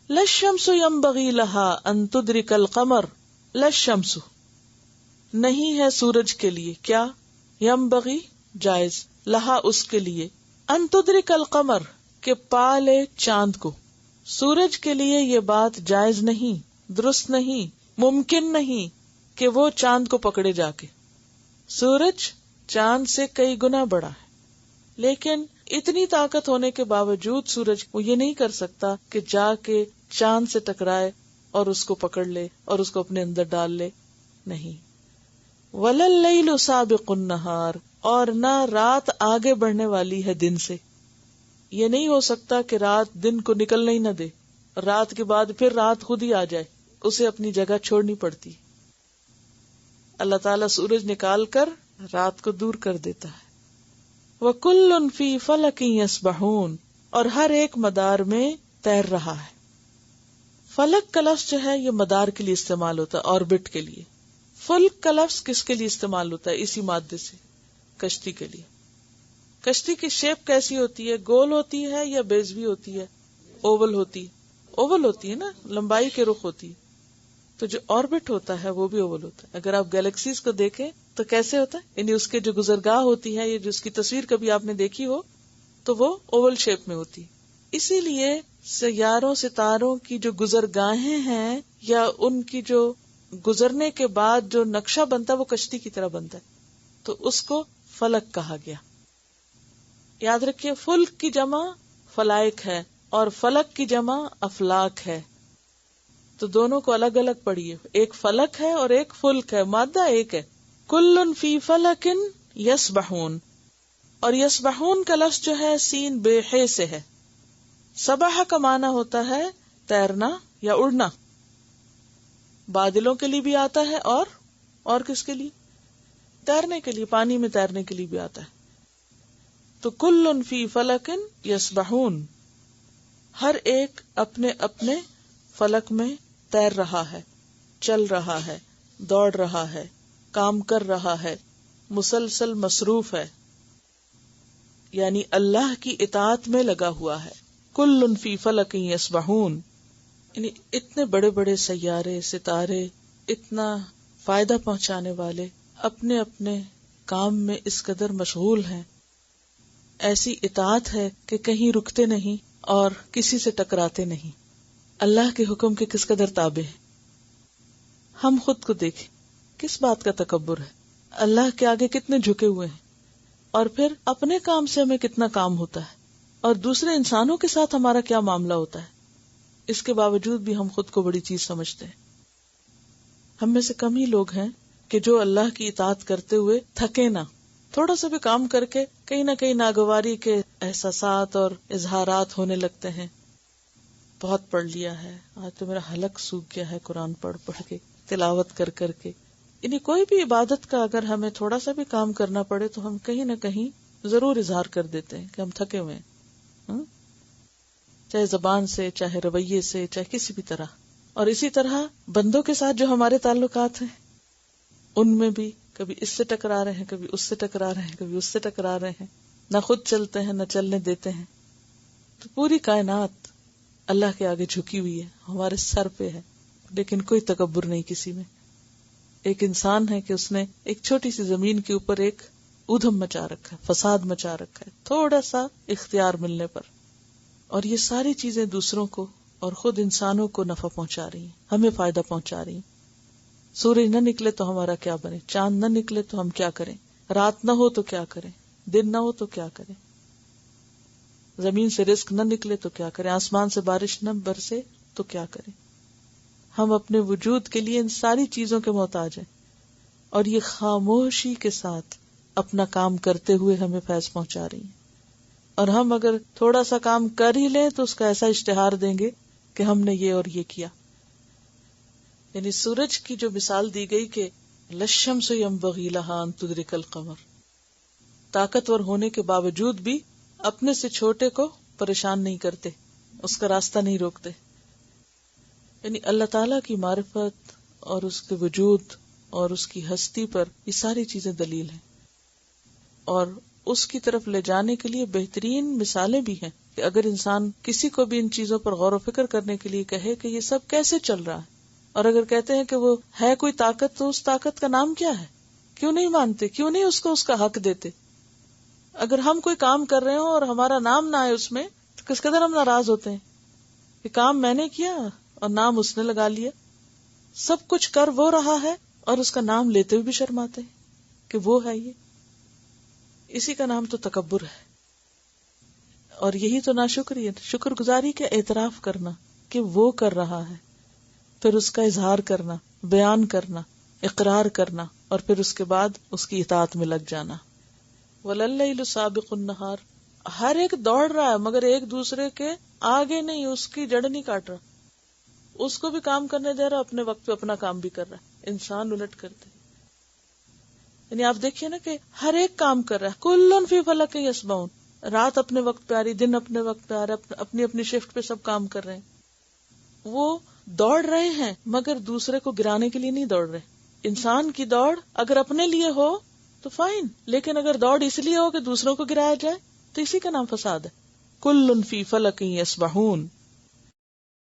للشمس ينبغي لها ان تدرك القمر، للشمس نہیں ہے سورج کے لیے، کیا؟ ينبغي جائز، لہا اس کے لیے، ان تدرک القمر کہ پا لے چاند کو، سورج کے لیے یہ بات جائز نہیں، درست نہیں، ممکن نہیں کہ وہ چاند کو پکڑے جا کے. سورج چاند سے کئی گنا بڑا ہے، لیکن اتنی طاقت ہونے کے باوجود سورج وہ یہ نہیں کر سکتا کہ جا کے چاند سے ٹکرائے اور اس کو پکڑ لے اور اس کو اپنے اندر ڈال لے، نہیں. وَلَا اللَّيْلُ سَابِقُ النَّهَارِ، اور نہ رات آگے بڑھنے والی ہے دن سے. یہ نہیں ہو سکتا کہ رات دن کو نکلنے ہی نہ دے، رات کے بعد پھر رات خود ہی آ جائے، اسے اپنی جگہ چھوڑنی پڑتی. اللہ تعالیٰ سورج نکال کر رات کو دور کر دیتا ہے. وَكُلٌّ فِي فَلَكٍ يَسْبَحُونَ، اور ہر ایک مدار میں تیر رہا ہے. فلک کا لفظ جو ہے یہ مدار کے لیے استعمال ہوتا ہے، آربٹ کے لیے. فلک کا لفظ کس کے لیے استعمال ہوتا ہے؟ اسی مادے سے، کشتی کے لیے. کشتی کی شیپ کیسی ہوتی ہے؟ گول ہوتی ہے یا بیضوی ہوتی ہے؟ اوول ہوتی ہے نا، لمبائی کے رخ ہوتی ہے. تو جو آربٹ ہوتا ہے وہ بھی اوول ہوتا ہے. اگر آپ گیلیکسیز کو دیکھیں تو کیسے ہوتا ہے، یعنی اس کے جو گزرگاہ ہوتی ہے، یا جس کی تصویر کبھی آپ نے دیکھی ہو تو وہ اوول شیپ میں ہوتی. اسی لیے سیاروں ستاروں کی جو گزرگاہیں ہیں یا ان کی جو گزرنے کے بعد جو نقشہ بنتا ہے وہ کشتی کی طرح بنتا ہے، تو اس کو فلک کہا گیا. یاد رکھیے فلک کی جمع فلائق ہے اور فلک کی جمع افلاک ہے، تو دونوں کو الگ الگ پڑھیے. ایک فلک ہے اور ایک فلک ہے، مادہ ایک ہے. کل فی فلک یسبحون، اور یسبحون کا لفظ جو ہے سین بے ہے سے ہے. سبح کا معنی ہوتا ہے تیرنا یا اڑنا، بادلوں کے لیے بھی آتا ہے اور کس کے لیے؟ تیرنے کے لیے، پانی میں تیرنے کے لیے بھی آتا ہے. تو کل فی فلک یسبحون، ہر ایک اپنے اپنے فلک میں تیر رہا ہے، چل رہا ہے، دوڑ رہا ہے، کام کر رہا ہے، مسلسل مصروف ہے، یعنی اللہ کی اطاعت میں لگا ہوا ہے. کل فی فلک یسبحون، یعنی اتنے بڑے بڑے سیارے ستارے اتنا فائدہ پہنچانے والے اپنے اپنے کام میں اس قدر مشغول ہیں، ایسی اطاعت ہے کہ کہیں رکتے نہیں اور کسی سے ٹکراتے نہیں، اللہ کے حکم کے کس قدر تابع ہیں. ہم خود کو دیکھیں، کس بات کا تکبر ہے، اللہ کے آگے کتنے جھکے ہوئے ہیں، اور پھر اپنے کام سے ہمیں کتنا کام ہوتا ہے اور دوسرے انسانوں کے ساتھ ہمارا کیا معاملہ ہوتا ہے. اس کے باوجود بھی ہم خود کو بڑی چیز سمجھتے ہیں. ہم میں سے کم ہی لوگ ہیں کہ جو اللہ کی اطاعت کرتے ہوئے تھکے نہ. تھوڑا سا بھی کام کر کے کہیں نہ کہیں ناگواری کے احساسات اور اظہارات ہونے لگتے ہیں. بہت پڑھ لیا ہے، آج تو میرا حلق سوکھ گیا ہے قرآن پڑھ پڑھ کے، تلاوت کر کر کے. یعنی کوئی بھی عبادت کا اگر ہمیں تھوڑا سا بھی کام کرنا پڑے تو ہم کہیں نہ کہیں ضرور اظہار کر دیتے ہیں کہ ہم تھکے ہوئے ہیں، چاہے زبان سے، چاہے رویے سے، چاہے کسی بھی طرح. اور اسی طرح بندوں کے ساتھ جو ہمارے تعلقات ہیں ان میں بھی کبھی اس سے ٹکرا رہے ہیں، کبھی اس سے ٹکرا رہے ہیں، کبھی اس سے ٹکرا رہے ہیں، نہ خود چلتے ہیں نہ چلنے دیتے ہیں. تو پوری کائنات اللہ کے آگے جھکی ہوئی ہے، ہمارے سر پہ ہے، لیکن کوئی تکبر نہیں کسی میں. ایک انسان ہے کہ اس نے ایک چھوٹی سی زمین کے اوپر ایک ادھم مچا رکھا ہے، فساد مچا رکھا ہے تھوڑا سا اختیار ملنے پر، اور یہ ساری چیزیں دوسروں کو اور خود انسانوں کو نفع پہنچا رہی ہیں، ہمیں فائدہ پہنچا رہی ہیں. سورج نہ نکلے تو ہمارا کیا بنے، چاند نہ نکلے تو ہم کیا کریں، رات نہ ہو تو کیا کریں، دن نہ ہو تو کیا کریں، زمین سے رزق نہ نکلے تو کیا کریں، آسمان سے بارش نہ برسے تو کیا کریں. ہم اپنے وجود کے لیے ان ساری چیزوں کے محتاج ہیں، اور یہ خاموشی کے ساتھ اپنا کام کرتے ہوئے ہمیں فیض پہنچا رہی ہیں. اور ہم اگر تھوڑا سا کام کر ہی لیں تو اس کا ایسا اشتہار دیں گے کہ ہم نے یہ اور یہ کیا. یعنی سورج کی جو مثال دی گئی کہ للشمس ينبغي لها ان تدرك القمر، طاقتور ہونے کے باوجود بھی اپنے سے چھوٹے کو پریشان نہیں کرتے، اس کا راستہ نہیں روکتے. یعنی اللہ تعالیٰ کی معرفت اور اس کے وجود اور اس کی ہستی پر یہ ساری چیزیں دلیل ہیں. اور اس کی طرف لے جانے کے لیے بہترین مثالیں بھی ہیں کہ اگر انسان کسی کو بھی ان چیزوں پر غور و فکر کرنے کے لیے کہے کہ یہ سب کیسے چل رہا ہے، اور اگر کہتے ہیں کہ وہ ہے کوئی طاقت تو اس طاقت کا نام کیا ہے، کیوں نہیں مانتے، کیوں نہیں اس کو اس کا حق دیتے؟ اگر ہم کوئی کام کر رہے ہوں اور ہمارا نام نہ آئے اس میں تو کس قدر ہم ناراض ہوتے ہیں کہ کام میں نے کیا اور نام اس نے لگا لیا. سب کچھ کر وہ رہا ہے اور اس کا نام لیتے ہوئے بھی شرماتے ہیں کہ وہ ہے. یہ اسی کا نام تو تکبر ہے، اور یہی تو ناشکری ہے. شکر گزاری کا اعتراف کرنا کہ وہ کر رہا ہے، پھر اس کا اظہار کرنا، بیان کرنا، اقرار کرنا، اور پھر اس کے بعد اس کی اطاعت میں لگ جانا. وَلَلَّيْلُ سَابِقُ النَّهَارِ، ہر ایک دوڑ رہا ہے مگر ایک دوسرے کے آگے نہیں، اس کی جڑ نہیں کاٹ رہا. اس کو بھی کام کرنے دے رہا، اپنے وقت پہ اپنا کام بھی کر رہا ہے. انسان الٹ کرتے، یعنی آپ دیکھیے نا کہ ہر ایک کام کر رہا ہے. کُلٌّ فِی فَلَکٍ یَسْبَحُونَ، رات اپنے وقت پہ آ رہی، دن اپنے وقت پہ آ رہا، اپنی اپنی شفٹ پہ سب کام کر رہے ہیں. وہ دوڑ رہے ہیں مگر دوسرے کو گرانے کے لیے نہیں دوڑ رہے. انسان کی دوڑ اگر اپنے لیے ہو تو فائن، لیکن اگر دوڑ اس لیے ہو کہ دوسروں کو گرایا جائے تو اسی کا نام فساد ہے. کُلٌّ فِی فَلَکٍ یَسْبَحُونَ.